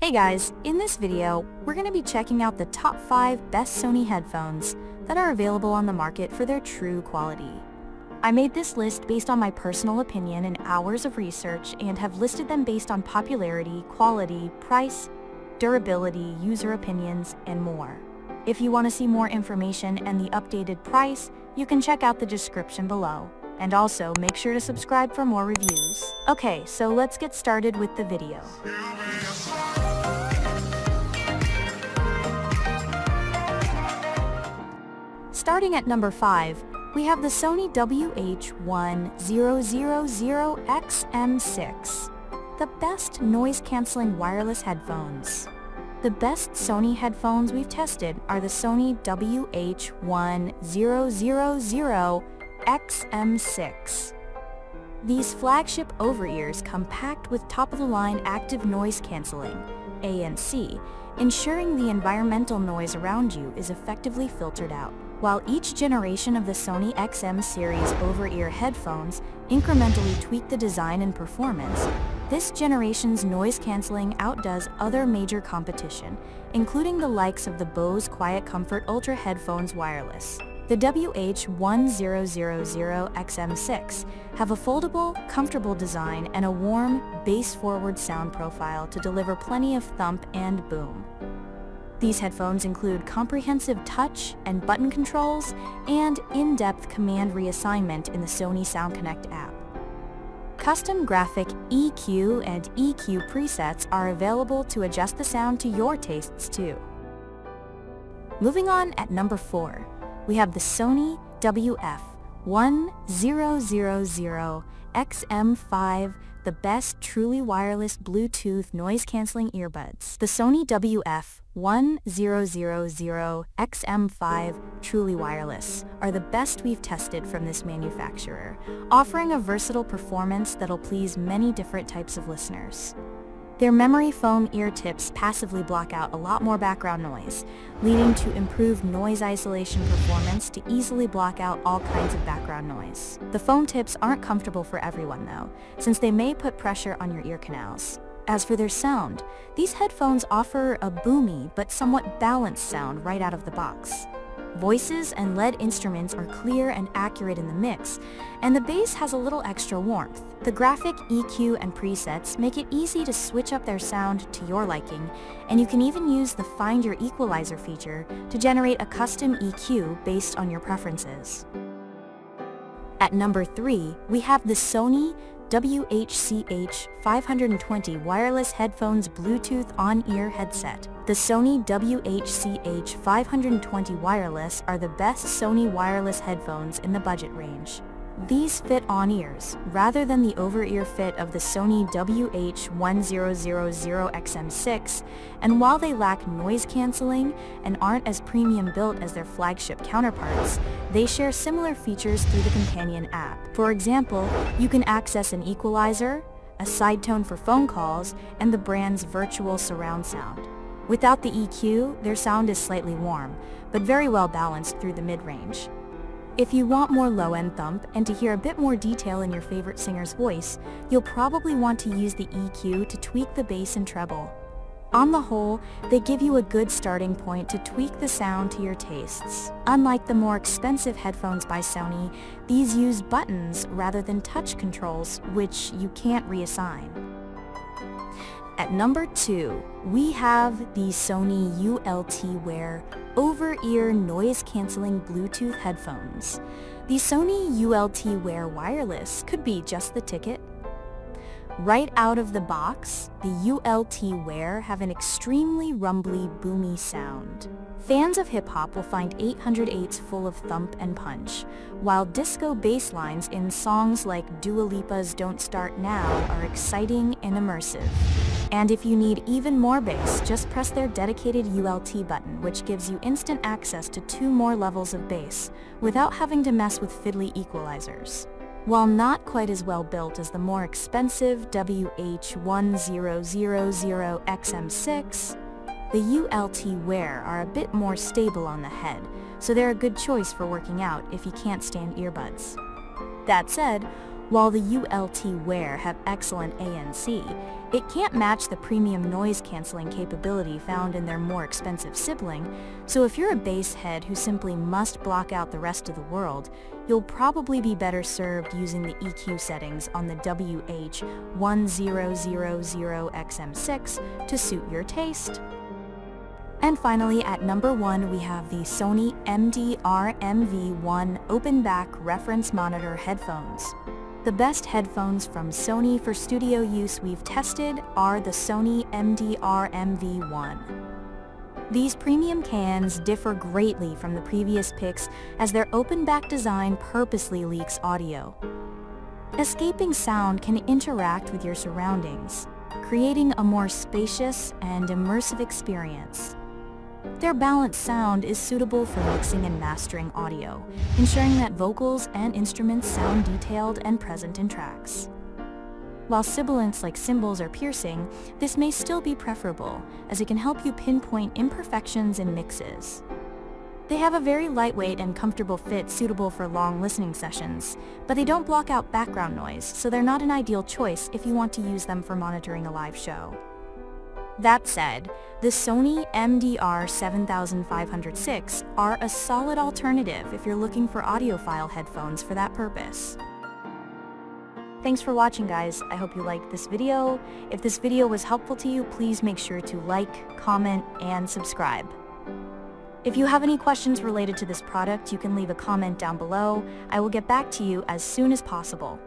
Hey guys, in this video, we're going to be checking out the top 5 best Sony headphones that are available on the market for their true quality. I made this list based on my personal opinion and hours of research and have listed them based on popularity, quality, price, durability, user opinions, and more. If you want to see more information and the updated price, you can check out the description below. And also, make sure to subscribe for more reviews. Okay, so let's get started with the video. Starting at number 5, we have the Sony WH-1000XM6, the best noise-canceling wireless headphones. The best Sony headphones we've tested are the Sony WH-1000XM6. These flagship over-ears come packed with top-of-the-line active noise canceling, ANC, ensuring the environmental noise around you is effectively filtered out. While each generation of the Sony XM series over-ear headphones incrementally tweak the design and performance, this generation's noise canceling outdoes other major competition, including the likes of the Bose Quiet Comfort Ultra Headphones Wireless. The WH-1000XM6 have a foldable, comfortable design and a warm, bass-forward sound profile to deliver plenty of thump and boom. These headphones include comprehensive touch and button controls and in-depth command reassignment in the Sony Sound Connect app. Custom graphic EQ and EQ presets are available to adjust the sound to your tastes too. Moving on at number 4, we have the Sony WF-1000XM5, the best truly wireless Bluetooth noise-canceling earbuds. The Sony WF-1000XM5 truly wireless are the best we've tested from this manufacturer, offering a versatile performance that'll please many different types of listeners. Their memory foam ear tips passively block out a lot more background noise, leading to improved noise isolation performance to easily block out all kinds of background noise. The foam tips aren't comfortable for everyone though, since they may put pressure on your ear canals. As for their sound, these headphones offer a boomy but somewhat balanced sound right out of the box. Voices and lead instruments are clear and accurate in the mix, and the bass has a little extra warmth. The graphic EQ and presets make it easy to switch up their sound to your liking, and you can even use the Find Your Equalizer feature to generate a custom EQ based on your preferences. At number 3, we have the Sony WH-CH520 Wireless Headphones Bluetooth On-Ear Headset. The Sony WH-CH520 Wireless are the best Sony wireless headphones in the budget range. These fit on ears, rather than the over-ear fit of the Sony WH-1000XM6, and while they lack noise cancelling and aren't as premium built as their flagship counterparts, they share similar features through the companion app. For example, you can access an equalizer, a side tone for phone calls, and the brand's virtual surround sound. Without the EQ, their sound is slightly warm, but very well balanced through the mid-range. If you want more low-end thump and to hear a bit more detail in your favorite singer's voice, you'll probably want to use the EQ to tweak the bass and treble. On the whole, they give you a good starting point to tweak the sound to your tastes. Unlike the more expensive headphones by Sony, these use buttons rather than touch controls, which you can't reassign. At number 2, we have the Sony ULT-Wear over-ear noise-canceling Bluetooth headphones. The Sony ULT-Wear Wireless could be just the ticket. Right out of the box, the ULT-Wear have an extremely rumbly, boomy sound. Fans of hip-hop will find 808s full of thump and punch, while disco bass lines in songs like Dua Lipa's Don't Start Now are exciting and immersive. And if you need even more bass, just press their dedicated ULT button, which gives you instant access to 2 more levels of bass, without having to mess with fiddly equalizers. While not quite as well built as the more expensive WH-1000XM6, the ULT-Wear are a bit more stable on the head, so they're a good choice for working out if you can't stand earbuds. That said, While the ULT Wear have excellent ANC, it can't match the premium noise-canceling capability found in their more expensive sibling, so if you're a bass head who simply must block out the rest of the world, you'll probably be better served using the EQ settings on the WH-1000XM6 to suit your taste. And finally, at number 1, we have the Sony MDR-MV1 open-back reference monitor headphones. The best headphones from Sony for studio use we've tested are the Sony MDR-MV1. These premium cans differ greatly from the previous picks as their open-back design purposely leaks audio. Escaping sound can interact with your surroundings, creating a more spacious and immersive experience. Their balanced sound is suitable for mixing and mastering audio, ensuring that vocals and instruments sound detailed and present in tracks. While sibilants like cymbals or piercing, this may still be preferable, as it can help you pinpoint imperfections in mixes. They have a very lightweight and comfortable fit suitable for long listening sessions, but they don't block out background noise, so they're not an ideal choice if you want to use them for monitoring a live show. That said, the Sony MDR-7506 are a solid alternative if you're looking for audiophile headphones for that purpose. Thanks for watching, guys. I hope you liked this video. If this video was helpful to you, please make sure to like, comment, and subscribe. If you have any questions related to this product, you can leave a comment down below. I will get back to you as soon as possible.